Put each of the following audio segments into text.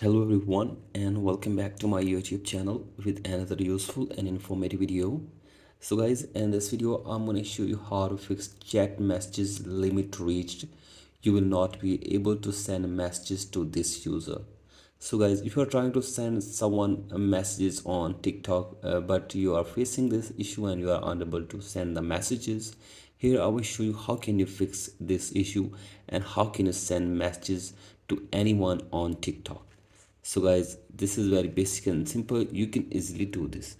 Hello everyone and welcome back to my YouTube channel with another useful and informative video. So guys, in this video I'm going to show you how to fix chat messages limit reached. You will not be able to send messages to this user. So guys, if you're trying to send someone messages on TikTok but you are facing this issue and you are unable to send the messages, here I will show you how can you fix this issue and how can you send messages to anyone on TikTok. So guys, this is very basic and simple. You can easily do this.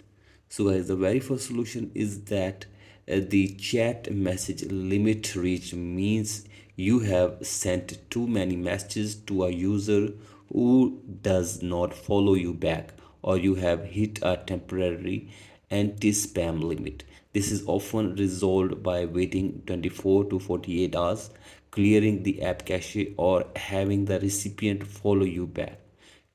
So guys, the very first solution is that the chat message limit reach means you have sent too many messages to a user who does not follow you back, or you have hit a temporary anti-spam limit. This is often resolved by waiting 24 to 48 hours, clearing the app cache, or having the recipient follow you back.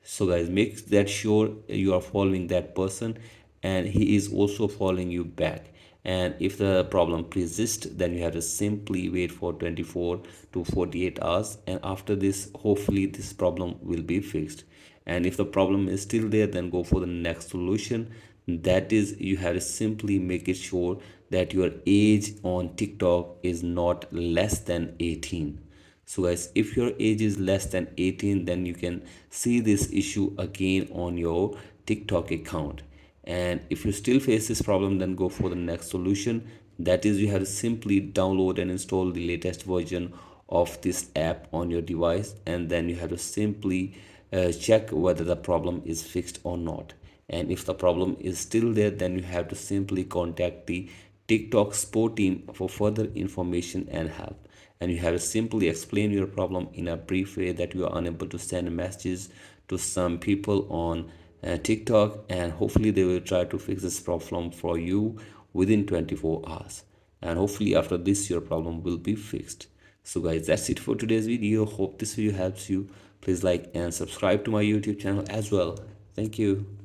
So guys, make that sure you are following that person and he is also following you back. And if the problem persists, then you have to simply wait for 24 to 48 hours, and after this hopefully this problem will be fixed. And if the problem is still there, then go for the next solution. That is, you have to simply make it sure that your age on TikTok is not less than 18. So guys, if your age is less than 18, then you can see this issue again on your TikTok account. And if you still face this problem, then go for the next solution. That is, you have to simply download and install the latest version of this app on your device, and then you have to simply check whether the problem is fixed or not. And if the problem is still there, then you have to simply contact the TikTok support team for further information and help. And you have to simply explain your problem in a brief way that you are unable to send messages to some people on TikTok, and hopefully they will try to fix this problem for you within 24 hours. And hopefully after this your problem will be fixed. So guys, that's it for today's video. Hope this video helps you. Please like and subscribe to my YouTube channel as well. Thank you.